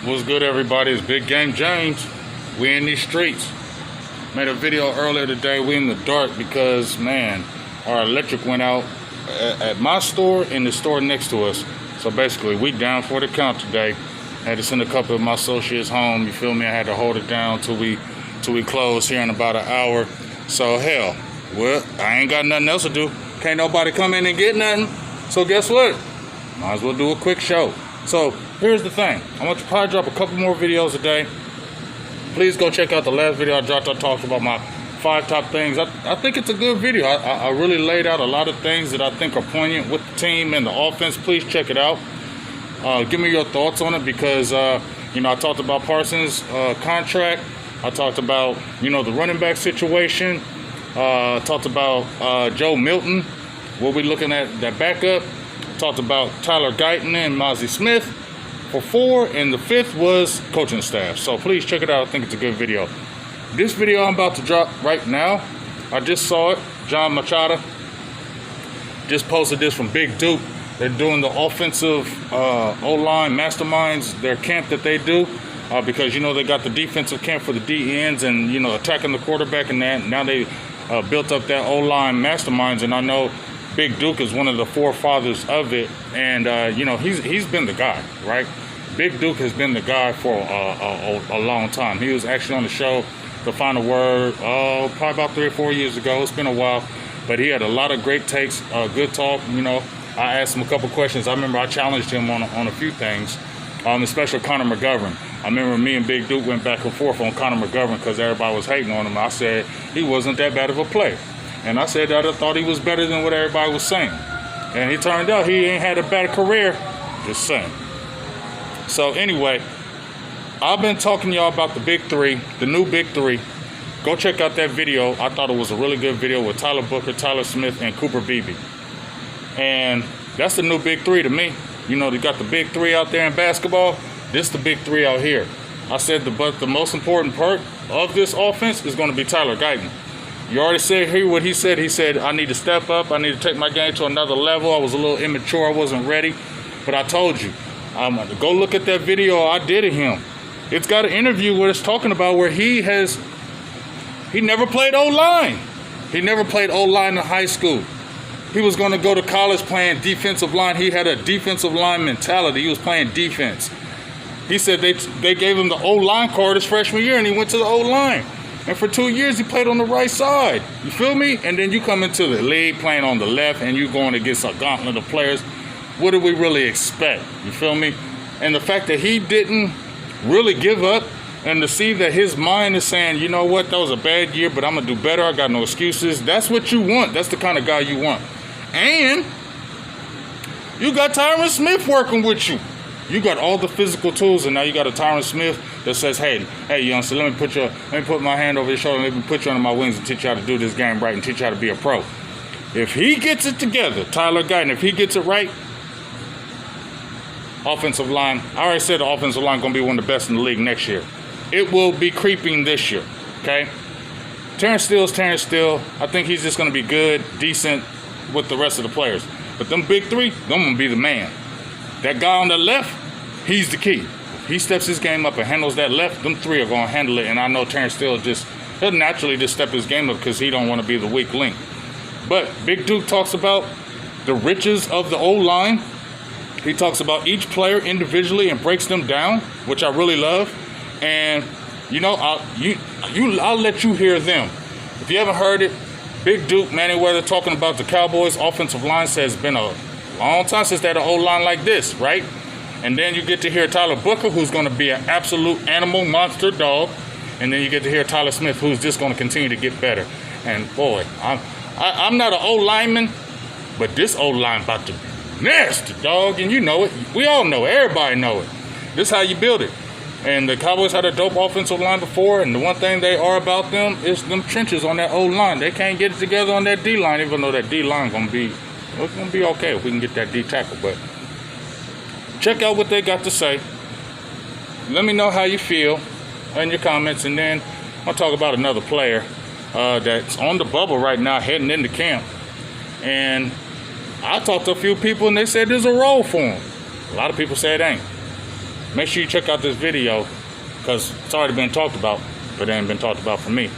What's good, everybody? It's Big Game James. We in these streets. Made a video earlier today. We in the dark because, man, our electric went out at my store and the store next to us. So basically, we down for the count today. Had to send a couple of my associates home. You feel me? I had to hold it down till we close here in about an hour. So hell, well, I ain't got nothing else to do. Can't nobody come in and get nothing. So guess what? Might as well do a quick show. So here's the thing. I want to probably drop a couple more videos a day. Please go check out the last video I dropped. I talked about my 5 top things. I think it's a good video. I really laid out a lot of things that I think are poignant with the team and the offense. Please check it out. Give me your thoughts on it because, I talked about Parsons' contract. I talked about, the running back situation. Talked about Joe Milton. We'll be looking at that backup. Talked about Tyler Guyton and Mozzie Smith for 4, and the 5th was coaching staff. So please check it out. I think it's a good video. This video I'm about to drop right now, I just saw it. John Machado just posted this from Big Duke. They're doing the offensive O-line masterminds, their camp that they do, because, they got the defensive camp for the DENs and, attacking the quarterback and that. Now they built up that O-line masterminds, and I know Big Duke is one of the forefathers of it, and he's been the guy, right? Big Duke has been the guy for a long time. He was actually on the show, The Final Word, probably about 3 or 4 years ago. It's been a while, but he had a lot of great takes, good talk. I asked him a couple questions. I remember I challenged him on a few things, especially Connor McGovern. I remember me and Big Duke went back and forth on Connor McGovern because everybody was hating on him. I said he wasn't that bad of a player. And I said that I thought he was better than what everybody was saying. And it turned out he ain't had a bad career. Just saying. So anyway, I've been talking to y'all about the Big 3, the new Big 3. Go check out that video. I thought it was a really good video with Tyler Booker, Tyler Smith, and Cooper Beebe. And that's the new Big 3 to me. They got the Big 3 out there in basketball. This is the Big 3 out here. I said but the most important part of this offense is going to be Tyler Guyton. You already said here what he said. He said, I need to step up. I need to take my game to another level. I was a little immature. I wasn't ready. But I told you, go look at that video I did of him. It's got an interview where it's talking about where he never played O-line. He never played O-line in high school. He was going to go to college playing defensive line. He had a defensive line mentality. He was playing defense. He said they gave him the O-line card his freshman year, and he went to the O-line. And for 2 years, he played on the right side. You feel me? And then you come into the league playing on the left, and you're going against a gauntlet of players. What do we really expect? You feel me? And the fact that he didn't really give up, and to see that his mind is saying, you know what, that was a bad year, but I'm going to do better. I got no excuses. That's what you want. That's the kind of guy you want. And you got Tyron Smith working with you. You got all the physical tools, and now you got a Tyron Smith that says, hey, youngster, let me put my hand over your shoulder, let me put you under my wings and teach you how to do this game right and teach you how to be a pro. If he gets it together, Tyler Guyton, if he gets it right, offensive line, I already said the offensive line going to be one of the best in the league next year. It will be creeping this year, okay? Terrence Steele is Terrence Steele. I think he's just going to be good, decent with the rest of the players. But them Big 3, them going to be the man. That guy on the left, he's the key. If he steps his game up and handles that left, them 3 are going to handle it. And I know Terrence Steele he'll naturally just step his game up because he don't want to be the weak link. But Big Duke talks about the riches of the O-line. He talks about each player individually and breaks them down, which I really love. And, I'll let you hear them. If you haven't heard it, Big Duke Manyweather talking about the Cowboys offensive line says it's been a long time since they had an O-line like this, right? And then you get to hear Tyler Booker, who's going to be an absolute animal monster dog. And then you get to hear Tyler Smith, who's just going to continue to get better. And boy, I'm not an O-lineman, but this O-line about to be nasty, dog. And you know it. We all know it. Everybody know it. This is how you build it. And the Cowboys had a dope offensive line before, and the one thing they are about them is them trenches on that O-line. They can't get it together on that D-line, even though that D-line going to be okay if we can get that D-tackle. But check out what they got to say. Let me know how you feel in your comments, and then I'll talk about another player that's on the bubble right now heading into camp. And I talked to a few people, and they said there's a role for him. A lot of people say it ain't. make sure you check out this video because it's already been talked about, but it ain't been talked about for me.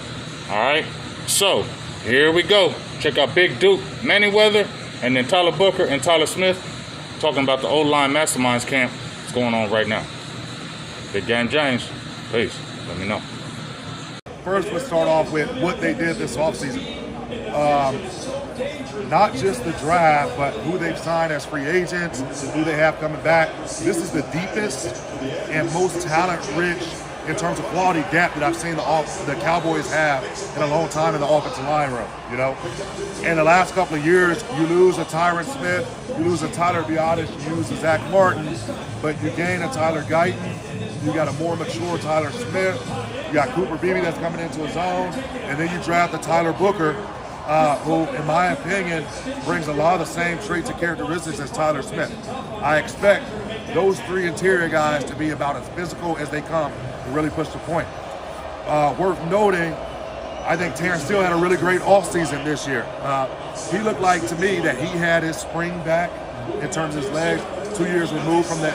All right, so here we go. Check out Big Duke Manyweather and then Tyler Booker and Tyler Smith talking about the O-line Masterminds camp. What's going on right now? Big Game James, peace. Let me know. First, let's start off with what they did this offseason. Not just the draft, but who they've signed as free agents, who they have coming back. This is the deepest and most talent-rich in terms of quality gap that I've seen the Cowboys have in a long time in the offensive line room, you know? In the last couple of years, you lose a Tyron Smith, you lose a Tyler Biotis, you lose a Zach Martin, but you gain a Tyler Guyton, you got a more mature Tyler Smith, you got Cooper Beebe that's coming into his own, and then you draft a Tyler Booker, who, in my opinion, brings a lot of the same traits and characteristics as Tyler Smith. I expect those three interior guys to be about as physical as they come to really push the point. Worth noting, I think Terrence Steele had a really great offseason this year. He looked like, to me, that he had his spring back in terms of his legs, 2 years removed from the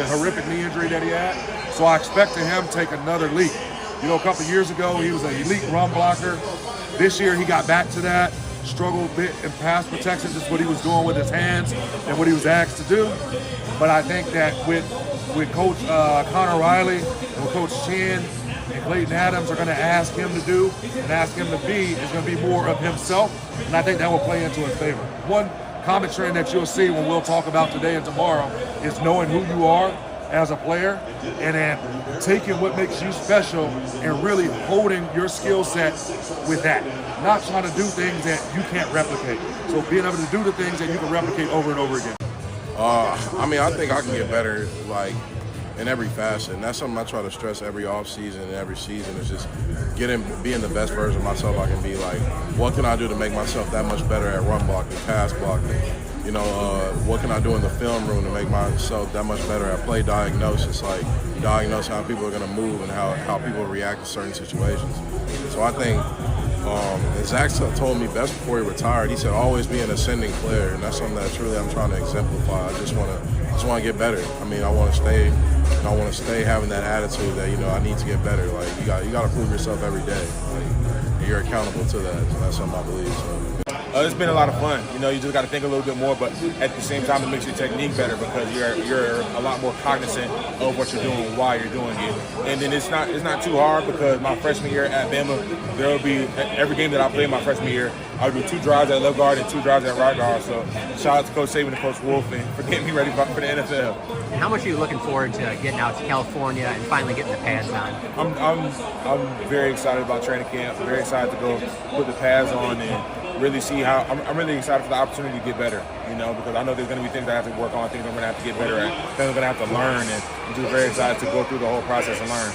horrific knee injury that he had. So I expect him to take another leap. You know, a couple of years ago, he was an elite run blocker. This year, he got back to that, struggled a bit in pass protection, just what he was doing with his hands and what he was asked to do. But I think that with Coach Connor Riley and with Coach Chin and Clayton Adams are going to ask him to do and ask him to be is going to be more of himself, and I think that will play into his favor. One common trend that you'll see when we'll talk about today and tomorrow is knowing who you are as a player and then taking what makes you special and really holding your skill set with that. Not trying to do things that you can't replicate. So being able to do the things that you can replicate over and over again. I mean, I think I can get better, like, in every facet. That's something I try to stress every offseason and every season is just being the best version of myself I can be. Like, what can I do to make myself that much better at run blocking, pass blocking? You know, what can I do in the film room to make myself that much better at play diagnosis, like diagnose how people are going to move and how people react to certain situations. So I think, and Zach told me best before he retired, he said always be an ascending player, and that's something that truly I'm trying to exemplify. I just want to get better. I mean, I want to stay having that attitude that, you know, I need to get better. Like, you got to prove yourself every day. Like, you're accountable to that. So that's something I believe. So. It's been a lot of fun. You know, you just got to think a little bit more, but at the same time, it makes your technique better because you're a lot more cognizant of what you're doing, why you're doing it. And then it's not too hard because my freshman year at Bama, there will be every game that I played my freshman year, I'll do 2 drives at left guard and 2 drives at right guard. So shout out to Coach Saban and Coach Wolf and for getting me ready for the NFL. How much are you looking forward to getting out to California and finally getting the pads on? I'm very excited about training camp. I'm very excited to go put the pads on and really see how I'm really excited for the opportunity to get better, you know, because I know there's going to be things I have to work on, things I'm going to have to get better at, things I'm going to have to learn, and I'm just very excited to go through the whole process and learn.